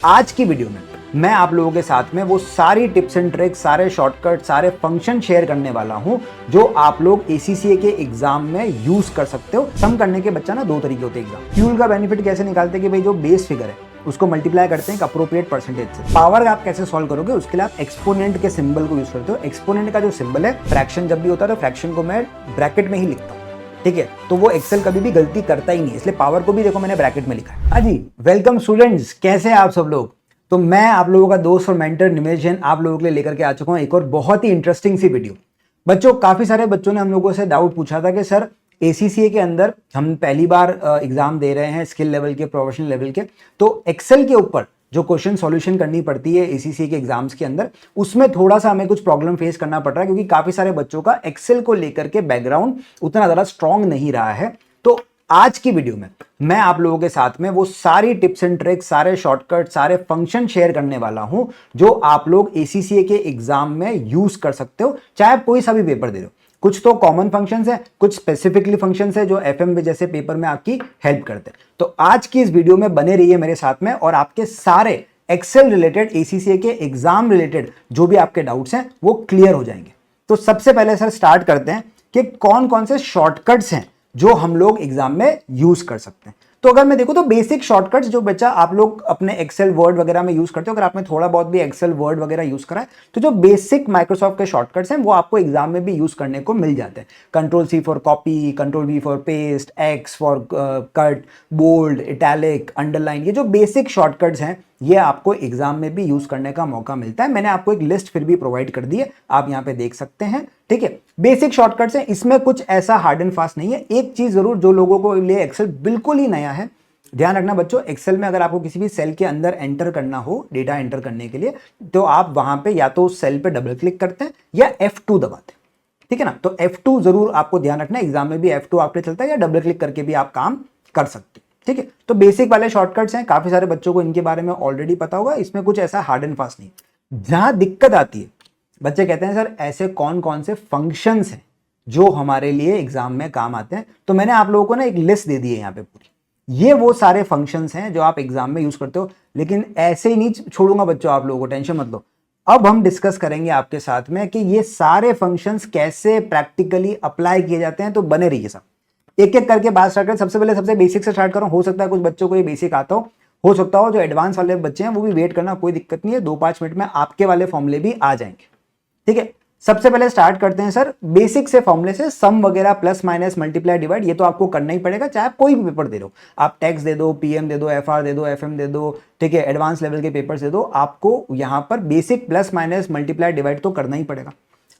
आज की वीडियो में मैं आप लोगों के साथ में वो सारी टिप्स एंड ट्रिक्स, सारे शॉर्टकट, सारे फंक्शन शेयर करने वाला हूं जो आप लोग ACCA के एग्जाम में यूज कर सकते हो। सम करने के बच्चा ना दो तरीके होते हैं एग्जाम। फ्यूल का बेनिफिट कैसे निकालते हैं कि भाई जो बेस फिगर है उसको मल्टीप्लाई करते हैं एक अप्रोप्रिएट परसेंटेज से। पावर आप कैसे सॉल्व करोगे उसके लिए आप एक्सपोनेंट के सिंबल को यूज करते हो। एक्सपोनेंट का जो सिंबल है, फ्रैक्शन जब भी होता है तो फ्रैक्शन को मैं ब्रैकेट में ही लिखता हूँ, ठीक है। तो वो एक्सेल कभी भी गलती करता ही नहीं, इसलिए पावर को भी देखो मैंने ब्रैकेट में लिखा है। हाँ जी, वेलकम स्टूडेंट्स, कैसे हैं आप सब लोग। तो मैं आप लोगों का दोस्त और मेंटर निमेश जैन आप लोगों के लिए लेकर के आ चुका हूं एक और बहुत ही इंटरेस्टिंग सी वीडियो। बच्चों, काफी सारे बच्चों ने हम लोगों से डाउट पूछा था कि सर ACCA के अंदर हम पहली बार एग्जाम दे रहे हैं स्किल लेवल के, प्रोफेशनल लेवल के, तो एक्सेल के ऊपर जो क्वेश्चन सॉल्यूशन करनी पड़ती है ACCA के एग्जाम्स के अंदर, उसमें थोड़ा सा हमें कुछ प्रॉब्लम फेस करना पड़ रहा है क्योंकि काफी सारे बच्चों का एक्सेल को लेकर के बैकग्राउंड उतना ज्यादा स्ट्रांग नहीं रहा है। तो आज की वीडियो में मैं आप लोगों के साथ में वो सारी टिप्स एंड ट्रिक्स, सारे शॉर्टकट, सारे फंक्शन शेयर करने वाला हूं जो आप लोग ACCA के एग्जाम में यूज कर सकते हो, चाहे आप कोई सा भी पेपर दे रहे हो। कुछ तो कॉमन फंक्शंस है, कुछ स्पेसिफिकली फंक्शंस है जो FM जैसे पेपर में आपकी हेल्प करते हैं। तो आज की इस वीडियो में बने रहिए मेरे साथ में और आपके सारे एक्सेल रिलेटेड, ACCA के एग्जाम रिलेटेड जो भी आपके डाउट्स हैं वो क्लियर हो जाएंगे। तो सबसे पहले सर स्टार्ट करते हैं कि कौन कौन से शॉर्टकट्स हैं जो हम लोग एग्जाम में यूज कर सकते हैं। तो अगर मैं देखूं तो बेसिक शॉर्टकट्स जो बच्चा आप लोग अपने एक्सेल वर्ड वगैरह में यूज करते हो, अगर आपने थोड़ा बहुत भी एक्सेल वर्ड वगैरह यूज करा है तो जो बेसिक माइक्रोसॉफ्ट के शॉर्टकट्स हैं वो आपको एग्जाम में भी यूज करने को मिल जाते हैं। Ctrl+C for copy, Ctrl+V for paste, X for cut, bold, italic, underline, ये जो बेसिक शॉर्टकट्स हैं ये आपको एग्जाम में भी यूज करने का मौका मिलता है। मैंने आपको एक लिस्ट फिर भी प्रोवाइड कर दी है, आप यहां पे देख सकते हैं, ठीक है। बेसिक शॉर्टकट्स हैं, इसमें कुछ ऐसा हार्ड एंड फास्ट नहीं है। एक चीज जरूर जो लोगों को लिए एक्सेल बिल्कुल ही नया है, ध्यान रखना बच्चों, एक्सेल में अगर आपको किसी भी सेल के अंदर एंटर करना हो, डेटा एंटर करने के लिए, तो आप वहां पे या तो उस सेल पे डबल क्लिक करते हैं या F2 दबाते हैं, ठीक है ना। तो F2 जरूर आपको ध्यान रखना, एग्जाम में भी F2 आपके चलता है या डबल क्लिक करके भी आप काम कर सकते हैं, ठीक है। तो बेसिक वाले शॉर्टकट्स हैं, काफी सारे बच्चों को इनके बारे में ऑलरेडी पता होगा, इसमें कुछ ऐसा हार्ड एंड फास्ट नहीं। जहां दिक्कत आती है, बच्चे कहते हैं सर ऐसे कौन कौन से फंक्शंस हैं जो हमारे लिए एग्जाम में काम आते हैं, तो मैंने आप लोगों को ना एक लिस्ट दे दी है यहाँ पे पूरी। ये वो सारे फंक्शंस हैं जो आप एग्जाम में यूज करते हो, लेकिन ऐसे ही नहीं छोड़ूंगा बच्चों आप लोगों को, टेंशन मत लो। अब हम डिस्कस करेंगे आपके साथ में कि ये सारे फंक्शंस कैसे प्रैक्टिकली अप्लाई किए जाते हैं, तो बने रहिए सब, एक एक करके बात स्टार्ट करें। सबसे पहले सबसे बेसिक से स्टार्ट करो, हो सकता है कुछ बच्चों को ये बेसिक आता हो सकता हो जो एडवांस वाले बच्चे हैं वो भी वेट करना, कोई दिक्कत नहीं है, 2-5 मिनट में आपके वाले फॉर्मूले भी आ जाएंगे, ठीक है। सबसे पहले स्टार्ट करते हैं सर बेसिक से फॉर्मूले से, सम वगैरह, प्लस माइनस, मल्टीप्लाई, डिवाइड, ये तो आपको करना ही पड़ेगा चाहे आप कोई भी पेपर दे दो। आप टैक्स दे दो, PM दे दो, FR दे दो, FM दे दो, ठीक है, एडवांस लेवल के पेपर्स दे दो, आपको यहां पर basic plus minus multiply divide तो करना ही पड़ेगा।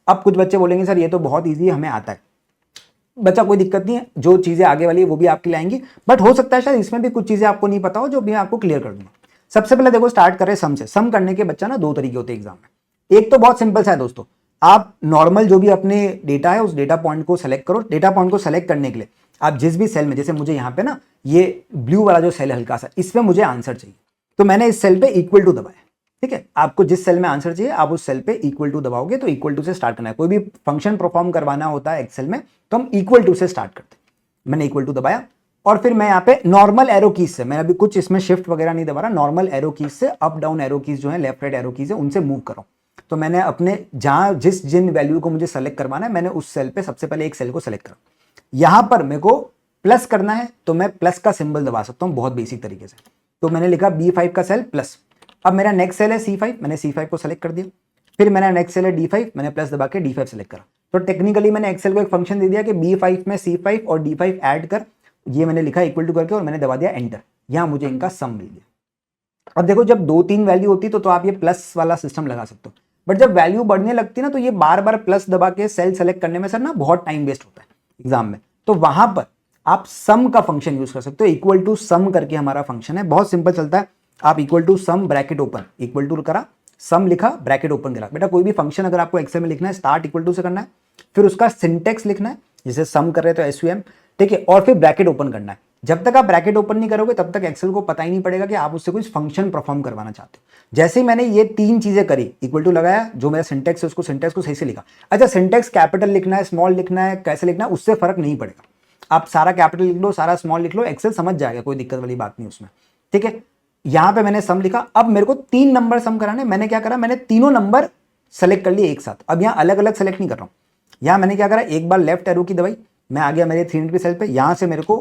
अब कुछ बच्चे बोलेंगे सर ये तो बहुत ईजी है, हमें आता है। बच्चा कोई दिक्कत नहीं है, जो चीजें आगे वाली है वो भी आपके लिए आएंगी, बट हो सकता है शायद इसमें भी कुछ चीजें आपको नहीं पता हो जो भी आपको क्लियर कर दूंगा। सबसे पहले देखो स्टार्ट करें सम से। सम करने के बच्चा ना दो तरीके होते हैं एग्जाम में। एक तो बहुत सिंपल सा है दोस्तों, आप नॉर्मल जो भी अपने डेटा है उस डेटा पॉइंट को सेलेक्ट करो। डेटा पॉइंट को सेलेक्ट करने के लिए आप जिस भी सेल में, जैसे मुझे यहाँ पे ना ये ब्लू वाला जो सेल है हल्का सा, इसमें मुझे आंसर चाहिए, तो मैंने इस सेल पे इक्वल टू दबाया, ठीक है। आपको जिस सेल में आंसर चाहिए आप उस सेल पे इक्वल टू दबाओगे, तो इक्वल टू से स्टार्ट करना है। कोई भी फंक्शन परफॉर्म करवाना होता है एक्सेल में तो हम इक्वल टू से स्टार्ट करते हैं। मैंने इक्वल टू दबाया और फिर मैं यहाँ पे नॉर्मल एरो कीज से, मैं अभी कुछ इसमें शिफ्ट वगैरह नहीं दबा रहा, नॉर्मल एरो कीज से, अप डाउन एरो कीज जो है, लेफ्ट राइट एरो कीज है, उनसे मूव करो। तो मैंने अपने जहां जिन वैल्यू को मुझे सेलेक्ट करवाना है, मैंने उस सेल पे सबसे पहले एक सेल को सेलेक्ट करा। यहां पर मेरे को प्लस करना है तो मैं प्लस का सिंबल दबा सकता हूं बहुत बेसिक तरीके से। तो मैंने लिखा B5 का सेल प्लस। अब मेरा नेक्स्ट सेल है C5, मैंने C5 को सेलेक्ट कर दिया। फिर मेरा नेक्स्ट सेल है D5, मैंने प्लस दबा के D5 सेलेक्ट करा। तो टेक्निकली मैंने एक्सेल को एक फंक्शन दे दिया कि B5 में C5 और D5 ऐड कर, ये मैंने लिखा इक्वल टू करके और मैंने दबा दिया एंटर। यहां मुझे इनका सम मिल गया। अब देखो जब 2-3 वैल्यू होती तो आप ये प्लस वाला सिस्टम लगा सकते हो, बट जब वैल्यू बढ़ने लगती ना तो ये बार बार प्लस दबा के सेल सेलेक्ट करने में सर ना बहुत टाइम वेस्ट होता है एग्जाम में। तो वहां पर आप सम का फंक्शन यूज कर सकते हो, इक्वल टू सम करके हमारा फंक्शन है, बहुत सिंपल चलता है। आप equal to sum bracket open, equal to करा, सम लिखा, ब्रैकेट ओपन करा। बेटा कोई भी फंक्शन अगर आपको एक्सेल में लिखना है, स्टार्ट इक्वल टू से करना है, फिर उसका सिंटेक्स लिखना है, जैसे सम कर रहे तो SUM, ठीक है, और फिर ब्रैकेट ओपन करना है। जब तक आप ब्रैकेट ओपन नहीं करोगे तब तक एक्सेल को पता ही नहीं पड़ेगा कि आप उससे कुछ फंक्शन परफॉर्म करवाना चाहते हो। जैसे ही मैंने ये 3 चीजें करी, इक्वल टू लगाया, जो मेरा सिंटेक्स है उसको सिंटेक्स को सही से लिखा। अच्छा, सिंटेक्स कैपिटल लिखना है, स्मॉल लिखना है, कैसे लिखना है, उससे फर्क नहीं पड़ेगा। आप सारा कैपिटल लिख लो, सारा स्मॉल लिख लो, एक्सेल समझ जाएगा, कोई दिक्कत वाली बात नहीं उसमें, ठीक है। यहां पे मैंने सम लिखा, अब मेरे को 3 नंबर सम कराने, मैंने क्या करा, मैंने तीनों नंबर सेलेक्ट कर लिए एक साथ। अब यहां अलग अलग सेलेक्ट नहीं कर रहा हूं, यहां मैंने क्या करा, एक बार लेफ्ट एरो की दबाई, मैं आ गया मेरे 300 सेल पे, यहां से मेरे को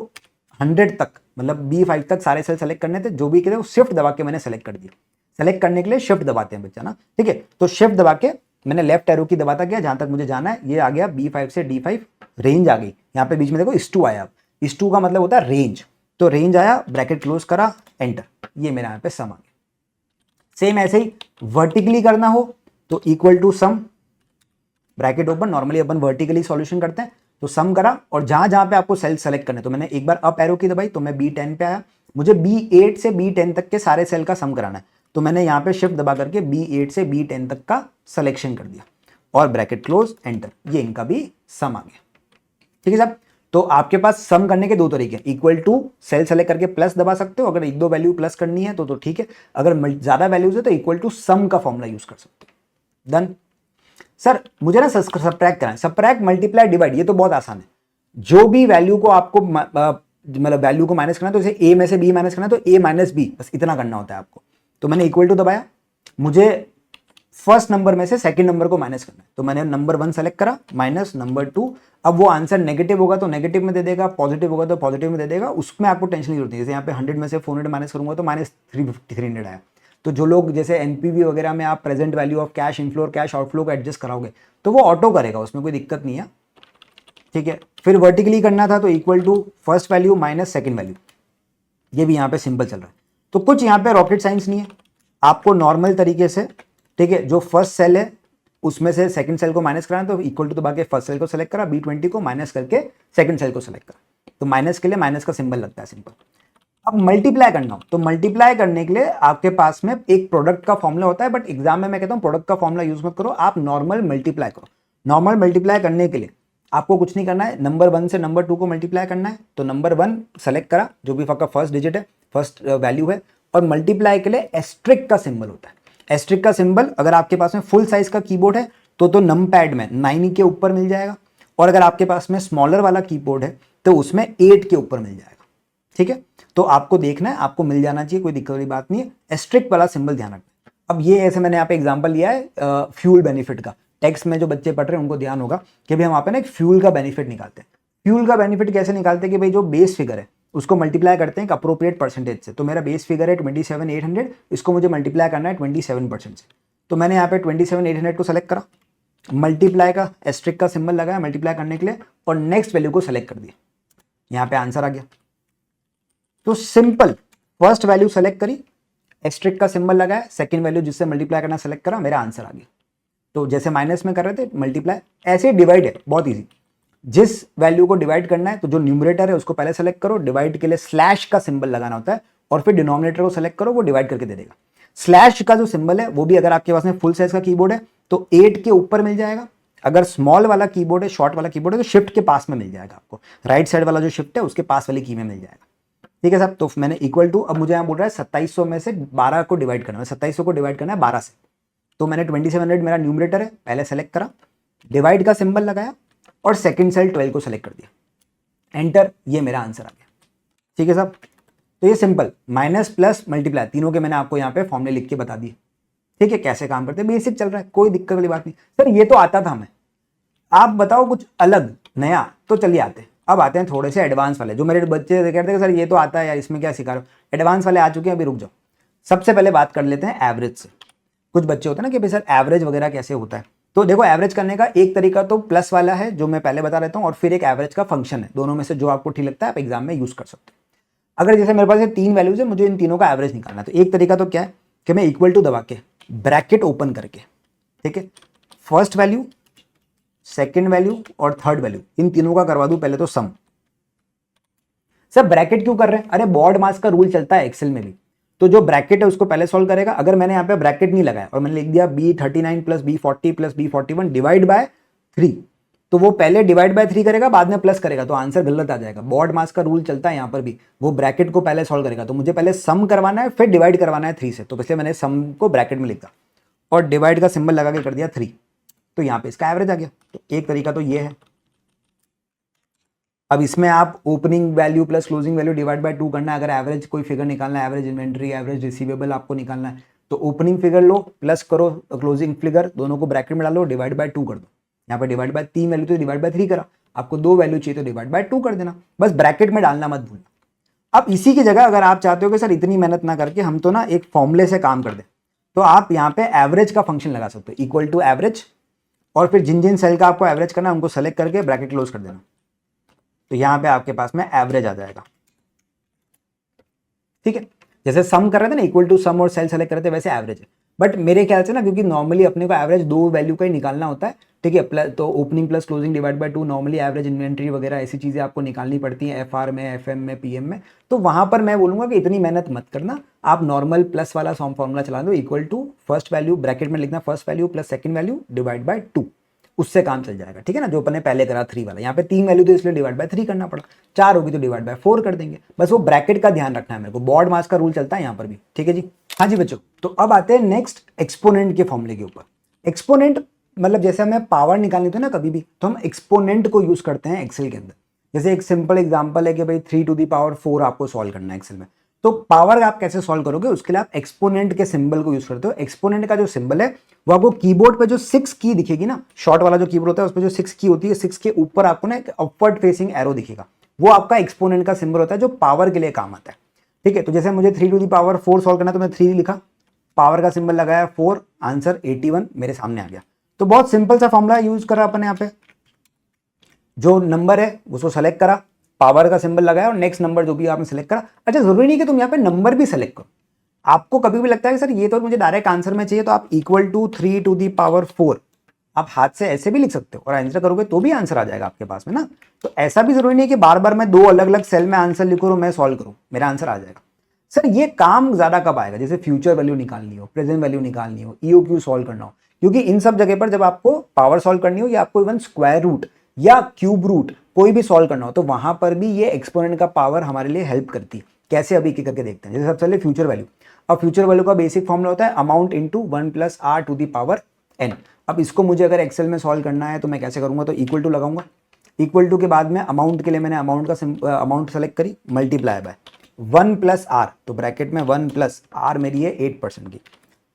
100 तक मतलब B5 तक सारे सेल सेलेक्ट करने थे, जो भी करे वो शिफ्ट दबा के मैंने सेलेक्ट कर दिया। सेलेक्ट करने के लिए शिफ्ट दबाते हैं बच्चा ना, ठीक है। तो शिफ्ट दबा के मैंने लेफ्ट एरो की दबाता गया जहां तक मुझे जाना है, ये आ गया B5 से D5, रेंज आ गई। यहाँ पे बीच में देखो इस 2 आया, इस 2 का मतलब होता है रेंज, तो रेंज आया, ब्रैकेट क्लोज करा, एंटर, ये मेरा यहाँ पे सम आ गया। सेम ऐसे ही वर्टिकली करना हो तो equal to sum, bracket open, normally अपन वर्टिकली सॉल्यूशन करते हैं, तो सम करा और जहां जहां पे आपको सेल सेलेक्ट करने, तो मैंने एक बार अप एरो की दबाई तो मैं B10 पे आया, मुझे B8 से B10 तक के सारे सेल का सम कराना है, तो मैंने यहां पे शिफ्ट दबा करके B8 से B10 तक का सिलेक्शन कर दिया और ब्रैकेट क्लोज, एंटर, ये इनका भी सम आ गया। ठीक है साहब, तो आपके पास सम करने के दो तरीके हैं, इक्वल टू सेल सेलेक्ट करके प्लस दबा सकते हो, अगर एक दो वैल्यू प्लस करनी है तो ठीक है, अगर ज्यादा वैल्यूज है तो इक्वल टू सम का फॉर्मूला यूज कर सकते हो। डन। सर मुझे ना सब्ट्रैक्ट करना है, सब्ट्रैक्ट मल्टीप्लाई डिवाइड, ये तो बहुत आसान है, जो भी वैल्यू को आपको मतलब वैल्यू को माइनस करना है, तो इसे ए में से बी माइनस करना है, तो ए माइनस बी, बस इतना करना होता है आपको। तो मैंने इक्वल टू दबाया, मुझे फर्स्ट नंबर में से सेकंड नंबर को माइनस करना है, तो मैंने नंबर 1 सेलेक्ट करा, माइनस नंबर 2, अब वो आंसर नेगेटिव होगा तो नेगेटिव में दे देगा, पॉजिटिव होगा तो पॉजिटिव में दे देगा, उसमें आपको टेंशन नहीं होती। जैसे यहाँ पे 100 में से 400 माइनस करूंगा तो माइनस 300 आया। तो जो लोग जैसे एनपीवी वगैरह में आप present value of cash inflow और कैश आउटफ्लो को एडजस्ट कराओगे तो वो ऑटो करेगा, उसमें कोई दिक्कत नहीं है। ठीक है, फिर वर्टिकली करना था तो equal to first value minus second value, ये भी यहाँ पे सिंपल चल रहा है। तो कुछ यहाँ पे रॉकेट साइंस नहीं है, आपको नॉर्मल तरीके से, ठीक है, जो फर्स्ट सेल है उसमें से सेकंड सेल को माइनस कराना, तो इक्वल टू दबा के फर्स्ट सेल को सेलेक्ट करा, B20 को माइनस करके सेकंड सेल को सेलेक्ट करा, तो माइनस के लिए माइनस का सिंबल लगता है, सिंपल। अब मल्टीप्लाई करना हो तो मल्टीप्लाई करने के लिए आपके पास में एक प्रोडक्ट का फॉर्मूला होता है, बट एग्जाम में मैं कहता हूं प्रोडक्ट का फॉर्मूला यूज मत करो, आप नॉर्मल मल्टीप्लाई करो। नॉर्मल मल्टीप्लाई करने के लिए आपको कुछ नहीं करना है, नंबर 1 से नंबर 2 को मल्टीप्लाई करना है, तो नंबर 1 सेलेक्ट करा, जो भी आपका फर्स्ट डिजिट है, फर्स्ट वैल्यू है, और मल्टीप्लाई के लिए एस्ट्रिक का सिंबल होता है। एस्ट्रिक का सिंबल अगर आपके पास में फुल साइज का कीबोर्ड है तो नम पैड में 9 के ऊपर मिल जाएगा, और अगर आपके पास में स्मॉलर वाला कीबोर्ड है तो उसमें 8 के ऊपर मिल जाएगा। ठीक है, तो आपको देखना है, आपको मिल जाना चाहिए, कोई दिक्कत वाली बात नहीं है, एस्ट्रिक वाला सिंबल ध्यान रखना। अब ये ऐसे मैंने यहाँ पे एग्जांपल लिया है फ्यूल बेनिफिट का, टेक्स्ट में जो बच्चे पढ़ रहे हैं उनको ध्यान होगा कि भाई हम यहाँ पे ना एक फ्यूल का बेनिफिट निकालते हैं। फ्यूल का बेनिफिट कैसे निकालते हैं कि भाई जो बेस फिगर है उसको मल्टीप्लाई करते हैं एक अप्रोप्रिएट परसेंटेज से, तो मेरा बेस फिगर है 27,800, इसको मुझे मल्टीप्लाई करना है 27% से, तो मैंने यहाँ पे 27,800 को सेलेक्ट करा, मल्टीप्लाई का एस्ट्रिक का सिंबल लगाया मल्टीप्लाई करने के लिए, और नेक्स्ट वैल्यू को सेलेक्ट कर दिया, यहाँ पे आंसर आ गया। तो सिंपल, फर्स्ट वैल्यू सेलेक्ट करी, एस्ट्रिक का सिंबल लगाया, सेकंड वैल्यू जिससे मल्टीप्लाई करना सेलेक्ट करा, मेरा आंसर आ गया। तो जैसे माइनस में कर रहे थे मल्टीप्लाई, ऐसे डिवाइड है, बहुत इजी। जिस वैल्यू को डिवाइड करना है तो जो न्यूमरेटर है उसको पहले सेलेक्ट करो, डिवाइड के लिए स्लैश का सिंबल लगाना होता है, और फिर डिनोमिनेटर को सेलेक्ट करो, वो डिवाइड करके दे देगा। स्लैश का जो सिंबल है वो भी अगर आपके पास में फुल साइज का कीबोर्ड है तो 8 के ऊपर मिल जाएगा, अगर स्मॉल वाला कीबोर्ड है, शॉर्ट वाला कीबोर्ड है, तो शिफ्ट के पास में मिल जाएगा आपको, राइट साइड वाला जो शिफ्ट है उसके पास वाली की में मिल जाएगा। ठीक है साहब, तो मैंने इक्वल टू, अब मुझे यहाँ बोल रहा है 2700 में से 12 को डिवाइड करना है, 2700 को डिवाइड करना है 12 से, तो मैंने 2700 मेरा न्यूमरेटर है, पहले सेलेक्ट करा, डिवाइड का सिंबल लगाया, और सेकंड सेल 12 को सेलेक्ट कर दिया, एंटर, ये मेरा आंसर आ गया। ठीक है साहब, तो ये सिंपल माइनस प्लस मल्टीप्लाई तीनों के मैंने आपको यहाँ पे फॉर्मूले लिख के बता दिए। ठीक है, कैसे काम करते हैं, बेसिक चल रहा है, कोई दिक्कत वाली बात नहीं। सर ये तो आता था हमें, आप बताओ कुछ अलग नया, तो चलिए आते हैं, अब आते हैं थोड़े से एडवांस वाले, जो मेरे बच्चे कहते हैं सर ये तो आता है यार, इसमें क्या सिखा रहे हो, एडवांस वाले आ चुके हैं, अभी रुक जाओ। सबसे पहले बात कर लेते हैं एवरेज से। कुछ बच्चे होते हैं ना कि भाई सर एवरेज वगैरह कैसे होता है, तो देखो एवरेज करने का एक तरीका तो प्लस वाला है जो मैं पहले बता देता हूँ, और फिर एक एवरेज का फंक्शन है, दोनों में से जो आपको ठीक लगता है आप एग्जाम में यूज कर सकते हो। अगर जैसे मेरे पास ये 3 वैल्यूज है, मुझे इन तीनों का एवरेज निकालना है, तो एक तरीका तो क्या है कि मैं इक्वल टू दबा के ब्रैकेट ओपन करके, ठीक है, फर्स्ट वैल्यू, सेकेंड वैल्यू और थर्ड वैल्यू, इन तीनों का करवा दूं पहले तो सम। सर ब्रैकेट क्यों कर रहे हैं, अरे बॉड मास का रूल चलता है एक्सेल में भी, तो जो ब्रैकेट है उसको पहले सॉल्व करेगा। अगर मैंने यहाँ पे ब्रैकेट नहीं लगाया और मैंने लिख दिया B39 plus B40 plus B41 divide by 3, तो वो पहले डिवाइड बाय 3 करेगा, बाद में प्लस करेगा, तो आंसर गलत आ जाएगा। बॉड मास का रूल चलता है यहाँ पर भी, वो ब्रैकेट को पहले सॉल्व करेगा, तो मुझे पहले सम करवाना है, फिर डिवाइड करवाना है 3 से, तो इसलिए मैंने सम को ब्रैकेट में लिखा और डिवाइड का सिंबल लगा के कर दिया 3, तो यहाँ पे इसका एवरेज आ गया। तो एक तरीका तो ये है। अब इसमें आप opening value plus closing value divide by 2 करना है। अगर एवरेज कोई फिगर निकालना है, एवरेज इन्वेंट्री, एवरेज रिसीवेबल आपको निकालना है, तो ओपनिंग फिगर लो प्लस करो क्लोजिंग फिगर, दोनों को ब्रैकेट में डालो, डिवाइड बाय 2 कर दो। यहाँ पर डिवाइड बाय 3 वैल्यू तो डिवाइड बाय 3 करा, आपको 2 वैल्यू चाहिए तो डिवाइड बाय 2 कर देना, बस ब्रैकेट में डालना मत भूलना। अब इसी की जगह अगर आप चाहते हो कि सर इतनी मेहनत ना करके हम तो ना एक फॉर्मूले से काम कर दें, तो आप यहाँ पे एवरेज का फंक्शन लगा सकते हो, इक्वल टू एवरेज, और फिर जिन जिन सेल का आपको एवरेज करना है उनको सेलेक्ट करके ब्रैकेट क्लोज कर देना, तो यहाँ पे आपके पास में एवरेज आ जाएगा। ठीक है, जैसे सम कर रहे थे ना, इक्वल टू सम और सेल सेलेक्ट कर रहे थे, वैसे एवरेज है। बट मेरे ख्याल से ना, क्योंकि नॉर्मली अपने को एवरेज 2 वैल्यू का ही निकालना होता है, ठीक है, प्लस तो opening plus closing divide by 2, normally average inventory वगैरह ऐसी चीजें आपको निकालनी पड़ती हैं एफआर में, एफएम में, पीएम में, तो वहां पर मैं बोलूंगा कि इतनी मेहनत मत करना, आप नॉर्मल प्लस वाला सम फॉर्मूला चला दो, equal to first value bracket में लिखना, first value plus second value divide by 2, उससे काम चल जाएगा। ठीक है ना, जो अपने पहले करा 3 वाला, यहाँ पे 3 वैल्यू तो इसलिए डिवाइड बाय 3 करना पड़ा, 4 होगी तो डिवाइड बाय 4 कर देंगे, बस वो ब्रैकेट का ध्यान रखना है मेरे को, बॉड मास का रूल चलता है यहाँ पर भी। ठीक है जी, हाँ जी बच्चों, तो अब आते हैं नेक्स्ट एक्सपोनेंट के फॉर्मूले के ऊपर। एक्सपोनेंट मतलब जैसे हमें पावर निकालनी थी ना कभी भी, तो हम एक्सपोनेंट को यूज करते हैं एक्सेल के अंदर। जैसे एक सिंपल एग्जांपल है कि भाई 3⁴ आपको सॉल्व करना है एक्सेल में, तो पावर आप कैसे सॉल्व करोगे, उसके लिए आप एक्सपोनेंट के सिंबल को यूज करते हो। एक्सपोनेंट का जो सिंबल है वो आपको कीबोर्ड पे जो 6 की दिखेगी ना, शॉर्ट वाला जो कीबोर्ड होता है उस पर जो 6 की होती है, 6 के ऊपर आपको ना एक अपवर्ड फेसिंग एरो दिखेगा, वो आपका एक्सपोनेंट का सिंबल होता है जो पावर के लिए काम आता है। ठीक है, तो जैसे मुझे 3⁴ सॉल्व करना है तो मैं 3 लिखा, पावर का सिंबल लगाया 4, आंसर 81 मेरे सामने आ गया। तो बहुत सिंपल सा फॉर्मूला यूज करा अपन यहाँ पे, जो नंबर है उसको सेलेक्ट करा, पावर का सिंबल लगाया और नेक्स्ट नंबर जो भी आपने सेलेक्ट करा। अच्छा, जरूरी नहीं कि तुम यहाँ पे नंबर भी सेलेक्ट करो, आपको कभी भी लगता है कि सर ये तो मुझे डायरेक्ट आंसर में चाहिए, तो आप इक्वल टू 3⁴ आप हाथ से ऐसे भी लिख सकते हो और आंसर करोगे तो भी आंसर आ जाएगा आपके पास में ना। तो ऐसा भी जरूरी नहीं कि बार बार मैं 2 अलग अलग सेल में आंसर लिखूं और मैं सॉल्व करूं, मेरा आंसर आ जाएगा। सर ये काम ज्यादा कब आएगा, जैसे फ्यूचर वैल्यू निकालनी हो, प्रेजेंट वैल्यू निकालनी हो, ईओक्यू सॉल्व करना हो, क्योंकि इन सब जगह पर जब आपको पावर सॉल्व करनी हो या आपको इवन स्क्वायर रूट या क्यूब रूट कोई भी सॉल्व करना हो, तो वहां पर भी ये एक्सपोनेंट का पावर हमारे लिए हेल्प करती है। कैसे, अभी एक करके देखते हैं। जैसे सबसे पहले फ्यूचर वैल्यू, अब फ्यूचर वैल्यू का बेसिक फॉर्मूला होता है अमाउंट इंटू 1 + r⁴n। अब इसको मुझे अगर एक्सेल में सॉल्व करना है तो मैं कैसे करूंगा, तो इक्वल टू लगाऊंगा, इक्वल टू के बाद में अमाउंट के लिए मैंने अमाउंट सेलेक्ट करी, मल्टीप्लाई बाय 1 + r, तो ब्रैकेट में 1 + r मेरी है 8% की,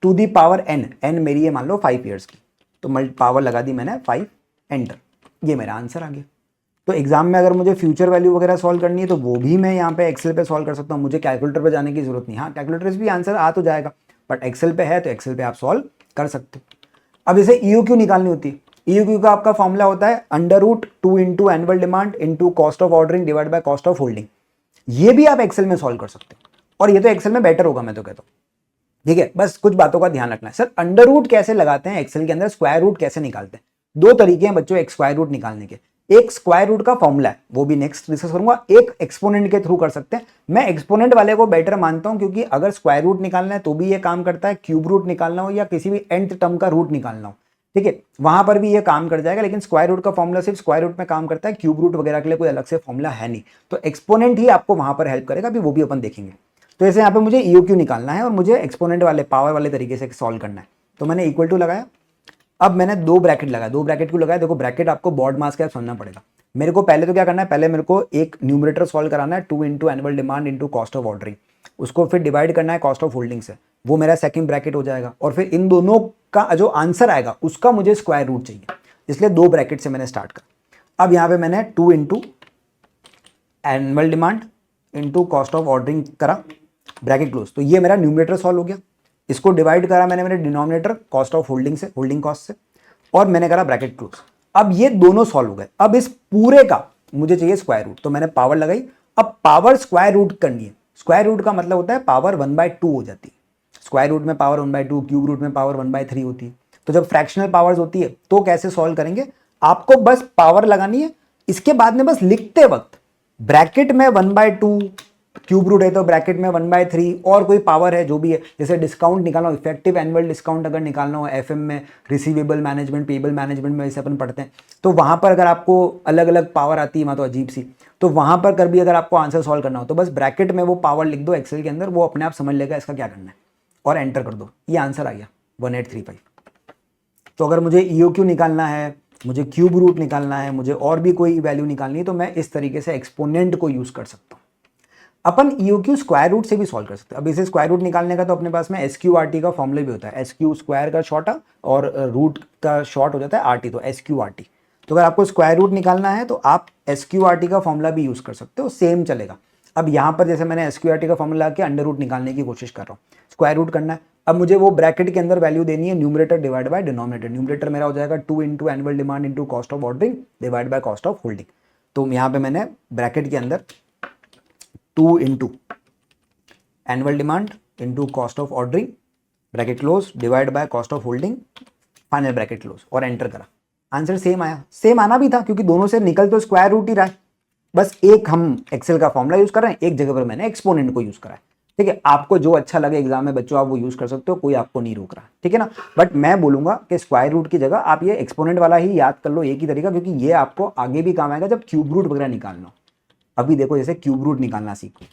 to the power n, n मेरी है मान लो 5 ईयर्स की, तो पावर लगा दी मैंने 5, एंटर, ये मेरा आंसर आ गया। तो एग्जाम में अगर मुझे फ्यूचर वैल्यू वगैरह सॉल्व करनी है तो वो भी मैं यहाँ पे एक्सेल पे सॉल्व कर सकता हूँ, मुझे कैलकुलेटर पे जाने की जरूरत नहीं। हाँ, कैलकुलेटर से भी आंसर आ तो जाएगा, बट एक्सेल पे है तो एक्सेल पे आप सॉल्व कर सकते हो। अब जैसे ईओक्यू निकालनी होती है, ईओक्यू का आपका फॉर्मूला होता है √2 into annual demand into cost of ordering divide by cost of holding. ये भी आप एक्सेल में सॉल्व कर सकते हो, और ये तो एक्सेल में बेटर होगा मैं तो कहता हूँ। ठीक है, बस कुछ बातों का ध्यान रखना है। सर √, कैसे लगाते हैं एक्सेल के अंदर, स्क्वायर रूट कैसे निकालते हैं, 2 तरीके हैं बच्चों एक स्क्वायर रूट निकालने के। एक स्क्वायर रूट का फॉर्मूला है, वो भी नेक्स्ट डिस्कस करूंगा, एक एक्सपोनेंट के थ्रू कर सकते हैं। मैं एक्सपोनेंट वाले को बेटर मानता हूं, क्योंकि अगर स्क्वायर रूट निकालना है तो भी ये काम करता है, क्यूब रूट निकालना हो या किसी भी nth टर्म का रूट निकालना हो, ठीक है, वहां पर भी ये काम कर जाएगा। लेकिन स्क्वायर रूट का फॉर्मूला सिर्फ स्क्वायर रूट में काम करता है, क्यूब रूट वगैरह के लिए कोई अलग से फॉर्मूला है नहीं, तो एक्सपोनेंट ही आपको वहां पर हेल्प करेगा, वो भी अपन देखेंगे। तो जैसे यहाँ पे मुझे ईओक्यू निकालना है और मुझे एक्सपोनेंट वाले पावर वाले तरीके से सॉल्व करना है, तो मैंने इक्वल टू लगाया, अब मैंने 2 ब्रैकेट लगाया, 2 ब्रैकेट क्यों लगाया, देखो ब्रैकेट आपको बॉड मास का समझना पड़ेगा। मेरे को पहले तो क्या करना है, पहले मेरे को एक न्यूमरेटर सॉल्व कराना है, 2 into annual demand into cost of ordering, उसको फिर डिवाइड करना है कॉस्ट ऑफ होल्डिंग से, वो मेरा सेकंड ब्रैकेट हो जाएगा, और फिर इन दोनों का जो आंसर आएगा उसका मुझे स्क्वायर रूट चाहिए, इसलिए 2 ब्रैकेट से मैंने स्टार्ट करा। अब यहाँ पे मैंने 2 into annual demand into cost of ordering करा, ब्रैकेट क्लोज, तो ये मेरा न्यूमरेटर सॉल्व हो गया। इसको डिवाइड करा मैंने मेरे डिनोमिनेटर कॉस्ट ऑफ होल्डिंग से, होल्डिंग कॉस्ट से, और मैंने करा ब्रैकेट क्लोज। अब ये दोनों सॉल्व हो गए, अब इस पूरे का मुझे चाहिए स्क्वायर रूट, तो मैंने पावर लगाई। अब पावर स्क्वायर रूट करनी है, स्क्वायर रूट का मतलब होता है पावर 1/2 हो जाती है, स्क्वायर रूट में पावर 1/2, क्यूब रूट में पावर 1/3 होती है। तो जब फ्रैक्शनल पावर्स होती है तो कैसे सॉल्व करेंगे, आपको बस पावर लगानी है, इसके बाद में बस लिखते वक्त ब्रैकेट में 1/2, क्यूब रूट है तो ब्रैकेट में 1/3, और कोई पावर है जो भी है, जैसे डिस्काउंट निकालना हो, इफेक्टिव एनुअल डिस्काउंट अगर निकालना हो एफएम में, रिसीवेबल मैनेजमेंट, पेबल मैनेजमेंट में जैसे अपन पढ़ते हैं, तो वहां पर अगर आपको अलग अलग पावर आती है वहां तो अजीब सी, तो वहां पर कर भी अगर आपको आंसर सॉल्व करना हो तो बस ब्रैकेट में वो पावर लिख दो एक्सेल के अंदर, वो अपने आप समझ लेगा इसका क्या करना है, और एंटर कर दो, ये आंसर आ गया 1835। तो अगर मुझे ईओक्यू निकालना है, मुझे क्यूब रूट निकालना है, मुझे और भी कोई वैल्यू निकालनी है, तो मैं इस तरीके से एक्सपोनेंट को यूज कर सकता हूँ। अपन ईओक्यू स्क्वायर रूट से भी सॉल्व कर सकते हैं। अब इसे स्क्वायर रूट निकालने का तो अपने पास में एसक्यूआरटी का फॉर्मूला भी होता है, एसक्यू स्क्वायर का शॉर्ट और रूट का शॉर्ट हो जाता है आरटी, तो एसक्यूआरटी। तो अगर आपको स्क्वायर रूट निकालना है तो आप एसक्यूआरटी का फॉर्मूला भी यूज कर सकते हो, सेम चलेगा। अब यहाँ पर जैसे मैंने एसक्यूआरटी का फॉर्मूला के अंडर रूट निकालने की कोशिश कर रहा हूँ, स्क्वायर रूट करना है। अब मुझे वो ब्रैकेट के अंदर वैल्यू देनी है, numerator divide by denominator. Numerator मेरा हो जाएगा 2 into annual demand into cost of ordering divide by cost of holding. तो यहाँ पे मैंने ब्रैकेट के अंदर 2 into annual demand into cost of ordering bracket close divide by cost of holding final bracket close और एंटर करा। Answer same आया, same आना भी था क्योंकि दोनों से निकल तो स्क्वायर रूट ही रहा है। बस एक हम एक्सेल का फॉर्मूला यूज कर रहे हैं, एक जगह पर मैंने एक्सपोनेंट को यूज करा है। ठीक है, आपको जो अच्छा लगे एग्जाम में बच्चों आप वो यूज कर सकते हो, कोई आपको नहीं रोक रहा। ठीक है ना, बट मैं बोलूंगा कि स्क्वायर रूट की जगह आप ये एक्सपोनेंट वाला ही याद कर लो, एक ही तरीका, क्योंकि ये आपको आगे भी काम आएगा जब क्यूब रूट वगैरह निकालना हो। अभी देखो जैसे क्यूब रूट निकालना सीखो,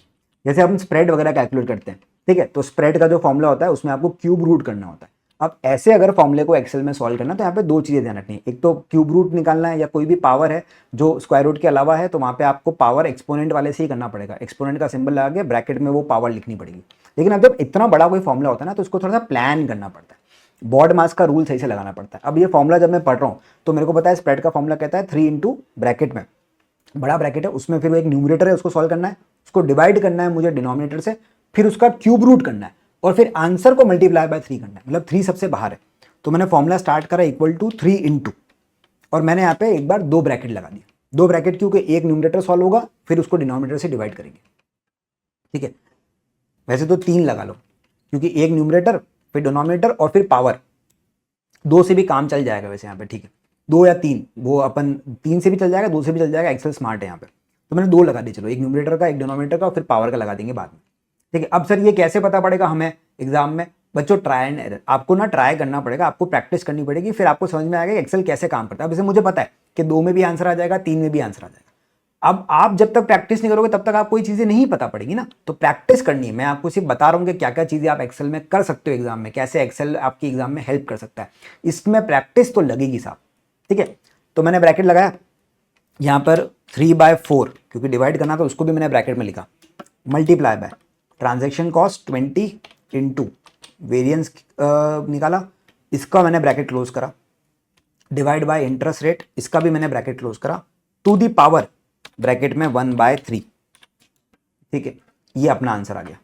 जैसे हम स्प्रेड वगैरह कैलकुलेट करते हैं, ठीक है, तो स्प्रेड का जो फॉर्मूला होता है उसमें आपको क्यूब रूट करना होता है। अब ऐसे अगर फॉर्मूले को एक्सेल में सॉल्व करना तो यहाँ पे दो चीजें ध्यान रखनी है, एक तो क्यूब रूट निकालना है या कोई भी पावर है जो स्क्वायर रूट के अलावा है, तो वहाँ पे आपको पावर एक्सपोनेंट वाले से ही करना पड़ेगा, एक्सपोनेंट का सिंबल लगा के ब्रैकेट में वो पावर लिखनी पड़ेगी। लेकिन अब जब इतना बड़ा कोई फॉर्मूला होता है ना तो उसको थोड़ा सा प्लान करना पड़ता है, बॉड मास का रूल सही से लगाना पड़ता है। अब ये फॉर्मूला जब मैं पढ़ रहा हूँ तो मेरे को पता है स्प्रेड का फॉर्मूला कहता है 3 इंटू ब्रैकेट में बड़ा ब्रैकेट है, उसमें फिर वो एक न्यूमरेटर है उसको सॉल्व करना है, उसको डिवाइड करना है मुझे डिनोमिनेटर से, फिर उसका क्यूब रूट करना है और फिर आंसर को मल्टीप्लाई बाय 3 करना है, मतलब 3 सबसे बाहर है। तो मैंने फॉर्मूला स्टार्ट करा इक्वल टू 3 इंटू, और मैंने यहाँ पे एक बार 2 ब्रैकेट लगा दिया, 2 ब्रैकेट क्योंकि एक न्यूमरेटर सॉल्व होगा फिर उसको डिनोमिनेटर से डिवाइड करेंगे। ठीक है, वैसे तो 3 लगा लो क्योंकि एक न्यूमरेटर फिर डिनोमिनेटर और फिर पावर, 2 से भी काम चल जाएगा वैसे यहाँ पे। ठीक है, 2 या 3, वो अपन 3 से भी चल जाएगा, 2 से भी चल जाएगा, एक्सेल स्मार्ट है यहाँ पे। तो मैंने 2 लगा दी, चलो एक न्यूमरेटर का एक डिनोमिनेटर का और फिर पावर का लगा देंगे बाद में। ठीक है, अब सर ये कैसे पता पड़ेगा हमें एग्जाम में? बच्चों ट्राई एंड एरर, आपको ना ट्राई करना पड़ेगा, आपको प्रैक्टिस करनी पड़ेगी, फिर आपको समझ में आएगा कि एक्सेल कैसे काम करता है। अब जैसे मुझे पता है कि 2 में भी आंसर आ जाएगा, 3 में भी आंसर आ जाएगा। अब आप जब तक प्रैक्टिस नहीं करोगे तब तक आपको ये चीजें नहीं पता पड़ेगी ना, तो प्रैक्टिस करनी है। मैं आपको सिर्फ बता रहा हूँ कि क्या क्या चीजें आप एक्सेल में कर सकते हो एग्जाम में, कैसे एक्सेल आपकी एग्जाम में हेल्प कर सकता है, इसमें प्रैक्टिस तो लगेगी साहब। ठीक है, तो मैंने ब्रैकेट लगाया यहाँ पर 3/4 क्योंकि डिवाइड करना तो उसको भी मैंने ब्रैकेट में लिखा, multiply by transaction cost 20 into variance निकाला, इसका मैंने ब्रैकेट क्लोज करा, डिवाइड बाय इंटरेस्ट रेट, इसका भी मैंने ब्रैकेट क्लोज करा, टू दी पावर ब्रैकेट में 1/3। ठीक है, ये अपना आंसर आ गया।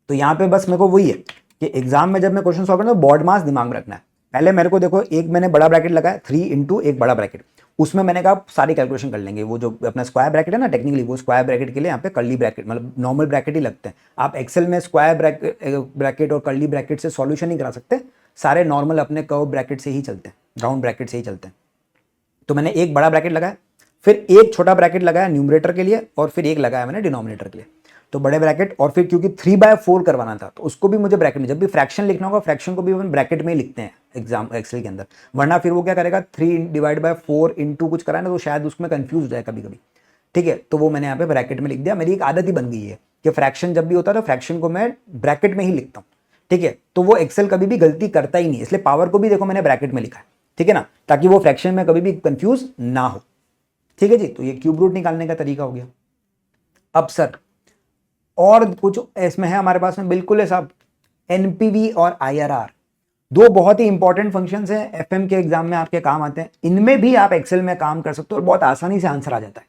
तो यहां पे बस मेरे को वही है कि एग्जाम में जब मैं क्वेश्चन सॉल्व करना तो बॉड मास दिमाग में रखना है। पहले मेरे को देखो एक मैंने बड़ा ब्रैकेट लगाया 3 इंटू एक बड़ा ब्रैकेट, उसमें मैंने कहा सारी कैलकुलेशन कर लेंगे, वो जो अपना स्क्वायर ब्रैकेट है ना टेक्निकली, वो स्क्वायर ब्रैकेट के लिए यहाँ पे कर्ली ब्रैकेट मतलब नॉर्मल ब्रैकेट ही लगते हैं। आप एक्सेल में स्क्वायर ब्रैकेट और कर्ली ब्रैकेट से सॉल्यूशन नहीं करा सकते, सारे नॉर्मल अपने कर्व ब्रैकेट से ही चलते हैं, राउंड ब्रैकेट से ही चलते हैं। तो मैंने एक बड़ा ब्रैकेट लगाया, फिर एक छोटा ब्रैकेट लगाया न्यूमरेटर के लिए और फिर एक लगाया मैंने डिनोमिनेटर के लिए। तो बड़े ब्रैकेट और फिर क्योंकि 3/4 करवाना था तो उसको भी मुझे ब्रैकेट में, जब भी फ्रैक्शन लिखना होगा फ्रैक्शन को भी अपन ब्रैकेट में ही लिखते हैं एग्जाम एक्सेल के अंदर, वरना फिर वो क्या करेगा 3/4 इंटू कुछ कराए ना तो शायद उसमें कंफ्यूज हो जाए कभी कभी। ठीक है, तो वो मैंने यहाँ पे ब्रैकेट में लिख दिया। मेरी एक आदत ही बन गई है कि फ्रैक्शन जब भी होता है तो फ्रैक्शन को मैं ब्रैकेट में ही लिखता हूँ। ठीक है, तो वो एक्सेल कभी भी गलती करता ही नहीं, इसलिए पावर को भी देखो मैंने ब्रैकेट में लिखा है। ठीक है ना, ताकि वो फ्रैक्शन में कभी भी कंफ्यूज ना हो। ठीक है जी, तो ये क्यूब रूट निकालने का तरीका हो गया। अब सर और कुछ इसमें है हमारे पास में, बिल्कुल है साहब, एनपीवी और आईआरआर, दो बहुत ही इंपॉर्टेंट फंक्शंस हैं, एफएम के एग्जाम में आपके काम आते हैं। इनमें भी आप एक्सेल में काम कर सकते हो और बहुत आसानी से आंसर आ जाता है।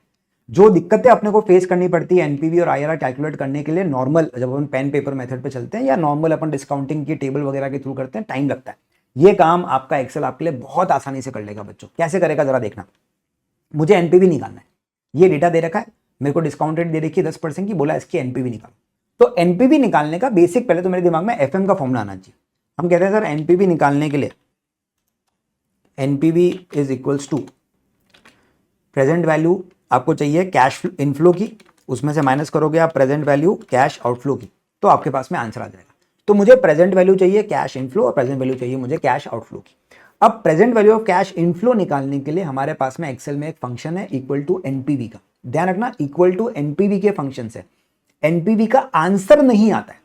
जो दिक्कतें अपने को फेस करनी पड़ती है एनपीवी और आईआरआर कैलकुलेट करने के लिए, नॉर्मल जब अपन पेन पेपर मेथड पे चलते हैं या नॉर्मल अपन डिस्काउंटिंग की टेबल वगैरह के थ्रू करते हैं, टाइम लगता है। ये काम आपका एक्सेल आपके लिए बहुत आसानी से कर लेगा बच्चों। कैसे करेगा जरा देखना, मुझे एनपीवी निकालना है, ये डेटा दे रखा है मेरे को, डिस्काउंट रेट दे रखी है 10% की, बोला इसकी एनपीवी निकालो। तो एनपीवी निकालने का बेसिक पहले तो मेरे दिमाग में एफएम का फॉर्मूला आना चाहिए। हम कहते हैं सर एनपीवी निकालने के लिए NPV is equals to present value आपको चाहिए कैश इनफ्लो की, उसमें से माइनस करोगे आप प्रेजेंट वैल्यू कैश आउटफ्लो की, तो आपके पास में आंसर आ जाएगा। तो मुझे प्रेजेंट वैल्यू चाहिए कैश इनफ्लो और प्रेजेंट वैल्यू चाहिए मुझे कैश आउटफ्लो की। अब present value of cash inflow निकालने के लिए हमारे पास में एक्सेल में एक फंक्शन है इक्वल टू एनपीवी का, ध्यान रखना इक्वल टू एनपीवी के फंक्शन से एनपीवी का आंसर नहीं आता है,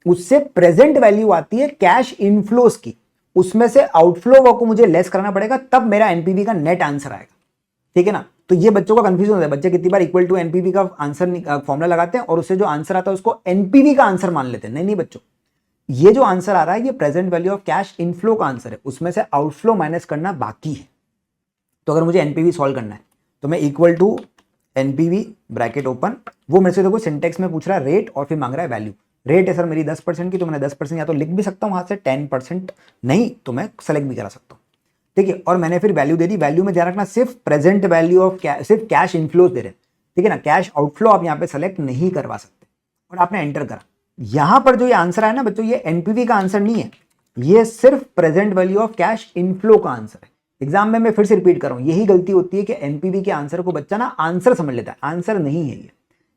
उससे प्रेजेंट वैल्यू आती है कैश इनफ्लोस की, उसमें से आउटफ्लो को मुझे लेस करना पड़ेगा, तब मेरा एनपीवी का नेट आंसर आएगा। ठीक है ना। तो ये बच्चों का कंफ्यूजन होता है, बच्चे कितनी बार इक्वल टू एनपीवी का आंसर फॉर्मुला लगाते हैं और उससे जो आंसर आता है उसको एनपीवी का आंसर मान लेते हैं। नहीं बच्चों, ये जो आंसर आ रहा है ये present value of cash inflow का आंसर है, उसमें से आउटफ्लो माइनस करना बाकी है। तो अगर मुझे एनपीवी सॉल्व करना है तो मैं equal to NPV bracket open, वो मेरे से देखो सिंटेक्स में पूछ रहा है रेट और फिर मांग रहा है वैल्यू। रेट है सर मेरी 10% की, तो मैंने 10% या तो लिख भी सकता हूं हाथ से, 10% नहीं तो मैं सेलेक्ट भी करा सकता हूं। ठीक है, और मैंने फिर वैल्यू दे दी। वैल्यू में ध्यान रखना सिर्फ प्रेजेंट वैल्यू ऑफ सिर्फ कैश इनफ्लोज दे रहे हैं। ठीक है ना, कैश आउटफ्लो आप यहाँ पे सेलेक्ट नहीं करवा सकते। और आपने एंटर करा, यहां पर जो ये आंसर है ना बच्चों, ये एनपीवी का आंसर नहीं है, ये सिर्फ present value of cash inflow का आंसर है। एग्जाम में मैं फिर से रिपीट कर रहा हूं, यही गलती होती है कि एनपीवी के आंसर को बच्चा ना आंसर समझ लेता है, आंसर नहीं है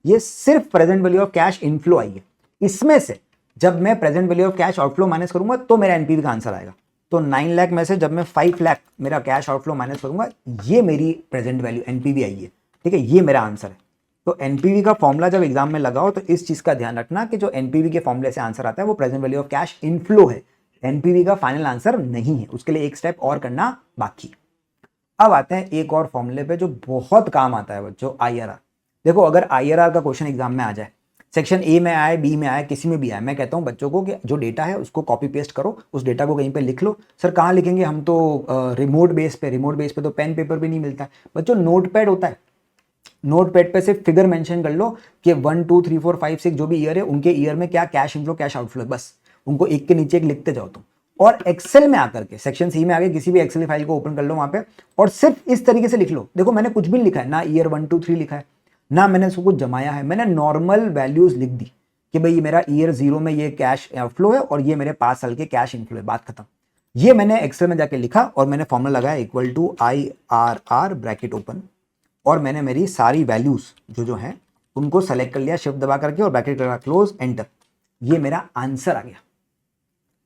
ये सिर्फ present value of cash inflow आई है। इसमें से जब मैं present value of cash outflow minus करूंगा तो मेरा एनपीवी का आंसर आएगा। तो 9 लाख में से जब मैं 5 लाख मेरा कैश आउटफ्लो माइनस करूंगा, ये मेरी प्रेजेंट वैल्यू एनपीवी आई है। ठीक है, ये मेरा आंसर है। तो एनपीवी का फॉर्मूला जब एग्जाम में लगाओ तो इस चीज का ध्यान रखना कि जो एनपीवी के फॉर्मूले से आंसर आता है वो present value of cash inflow है, एनपीवी का फाइनल आंसर नहीं है। उसके लिए एक स्टेप और करना बाकी। अब आते हैं एक और फॉर्मूले पे जो बहुत काम आता है बच्चों, आईआरआर। देखो अगर आईआरआर का क्वेश्चन एग्जाम में आ जाए, सेक्शन ए में आए, बी में आए, किसी में भी आए, मैं कहता हूं बच्चों को कि जो डेटा है उसको कॉपी पेस्ट करो, उस डेटा को कहीं पे लिख लो। सर कहाँ लिखेंगे, हम तो रिमोट बेस पे तो पेन पेपर भी नहीं मिलता है। बच्चों नोट पैड होता है, नोट पैड पे सिर्फ फिगर मेंशन कर लो कि 1 2 3 4 5 6 जो भी ईयर है उनके ईयर में क्या कैश इनफ्लो कैश आउटफ्लो, बस उनको एक के नीचे एक लिखते जाओ तुम। और एक्सेल में आकर के सेक्शन सी में आके किसी भी एक्सेल फाइल को ओपन कर लो वहां पे और सिर्फ इस तरीके से लिख लो। देखो मैंने कुछ भी लिखा है ना, ईयर 1 2 3 लिखा है ना, मैंने उसको कुछ जमाया है, मैंने नॉर्मल वैल्यूज लिख दी कि भाई मेरा ईयर 0 में ये कैश आउटफ्लो है और ये मेरे 5 साल के कैश इनफ्लो है, बात खत्म। ये मैंने एक्सेल में जाके लिखा और मैंने फॉर्मूला लगाया equal to IRR bracket open, और मैंने मेरी सारी वैल्यूज जो है उनको सेलेक्ट कर लिया शिफ्ट दबा करके और ब्रैकेट लगा क्लोज एंटर। ये मेरा आंसर आ गया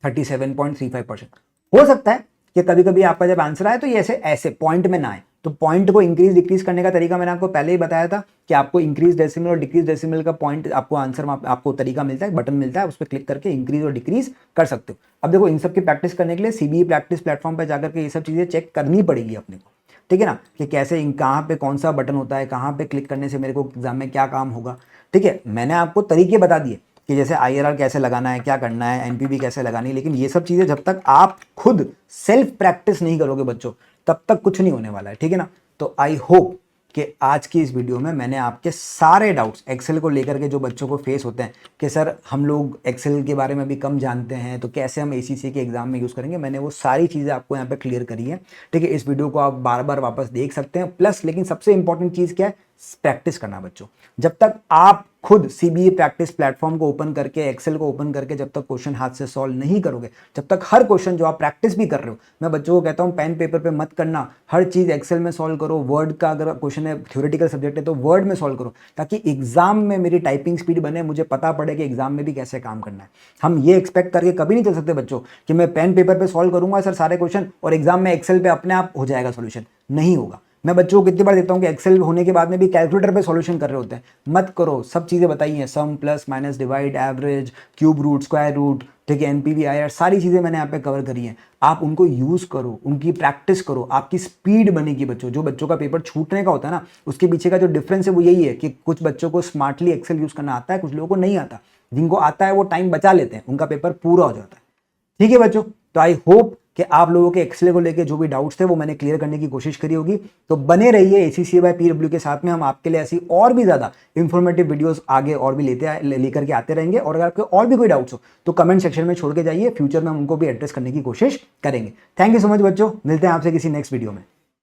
37.35%। हो सकता है कि कभी कभी आपका जब आंसर आए तो ये ऐसे पॉइंट में ना आए, तो पॉइंट को इंक्रीज डिक्रीज करने का तरीका मैंने आपको पहले ही बताया था कि आपको इंक्रीज डेसिमल और डिक्रीज डेसिमल का पॉइंट आपको आंसर आपको तरीका मिलता है, बटन मिलता है, उस पर क्लिक करके इंक्रीज और डिक्रीज कर सकते हो। अब देखो इन सब की प्रैक्टिस करने के लिए सीबीई प्रैक्टिस प्लेटफॉर्म पर जाकर के ये सब चीजें चेक करनी पड़ेगी अपने को। ठीक है ना, कि कैसे कहाँ पे कौन सा बटन होता है, कहाँ पे क्लिक करने से मेरे को एग्जाम में क्या काम होगा। ठीक है, मैंने आपको तरीके बता दिए कि जैसे आईआरआर कैसे लगाना है, क्या करना है, एनपीवी कैसे लगानी है, लेकिन ये सब चीजें जब तक आप खुद सेल्फ प्रैक्टिस नहीं करोगे बच्चों तब तक कुछ नहीं होने वाला है। ठीक है ना, तो आई होप कि आज की इस वीडियो में मैंने आपके सारे डाउट्स एक्सेल को लेकर के जो बच्चों को फेस होते हैं कि सर हम लोग एक्सेल के बारे में भी कम जानते हैं तो कैसे हम एसीसी के एग्जाम में यूज़ करेंगे, मैंने वो सारी चीज़ें आपको यहाँ पे क्लियर करी है। ठीक है, इस वीडियो को आप बार बार वापस देख सकते हैं। प्लस लेकिन सबसे इंपॉर्टेंट चीज़ क्या है, प्रैक्टिस करना बच्चों। जब तक आप खुद सीबीई प्रैक्टिस प्लेटफॉर्म को ओपन करके, एक्सेल को ओपन करके जब तक क्वेश्चन हाथ से सॉल्व नहीं करोगे, जब तक हर क्वेश्चन जो आप प्रैक्टिस भी कर रहे हो, मैं बच्चों को कहता हूं पेन पेपर पे मत करना, हर चीज एक्सेल में सॉल्व करो। वर्ड का अगर क्वेश्चन है, थ्योरेटिकल सब्जेक्ट है तो वर्ड में सॉल्व करो, ताकि एग्जाम में मेरी टाइपिंग स्पीड बने, मुझे पता पड़े कि एग्जाम में भी कैसे काम करना है। हम ये एक्सपेक्ट करके कभी नहीं चल सकते बच्चों कि मैं पेन पेपर पे सॉल्व करूंगा सर सारे क्वेश्चन और एग्जाम में एक्सेल पे अपने आप हो जाएगा सोल्यूशन, नहीं होगा। मैं बच्चों को कितनी बार देता हूं कि एक्सेल होने के बाद में भी कैलकुलेटर पे सॉल्यूशन कर रहे होते हैं, मत करो। सब चीजें बताई हैं, sum plus minus divide average cube root square root, ठीक है, एनपीवी आईआर, सारी चीजें मैंने यहाँ पे कवर करी हैं। आप उनको यूज करो, उनकी प्रैक्टिस करो, आपकी स्पीड बनेगी बच्चों। जो बच्चों का पेपर छूटने का होता है ना, उसके पीछे का जो डिफरेंस है वो यही है कि कुछ बच्चों को स्मार्टली एक्सेल यूज करना आता है, कुछ लोगों को नहीं आता। जिनको आता है वो टाइम बचा लेते हैं, उनका पेपर पूरा हो जाता है। ठीक है बच्चों, तो आई होप कि आप लोगों के एक्सेल को लेके जो भी डाउट्स थे वो मैंने क्लियर करने की कोशिश करी होगी। तो बने रहिए एसीसी बाय पीडब्ल्यू के साथ में, हम आपके लिए ऐसी और भी ज्यादा इंफॉर्मेटिव वीडियोस आगे और भी लेकर के आते रहेंगे। और अगर आपके और भी कोई डाउट्स हो तो कमेंट सेक्शन में छोड़ के जाइए, फ्यूचर में हम उनको भी एड्रेस करने की कोशिश करेंगे। थैंक यू सो मच बच्चों, मिलते हैं आपसे किसी नेक्स्ट वीडियो में।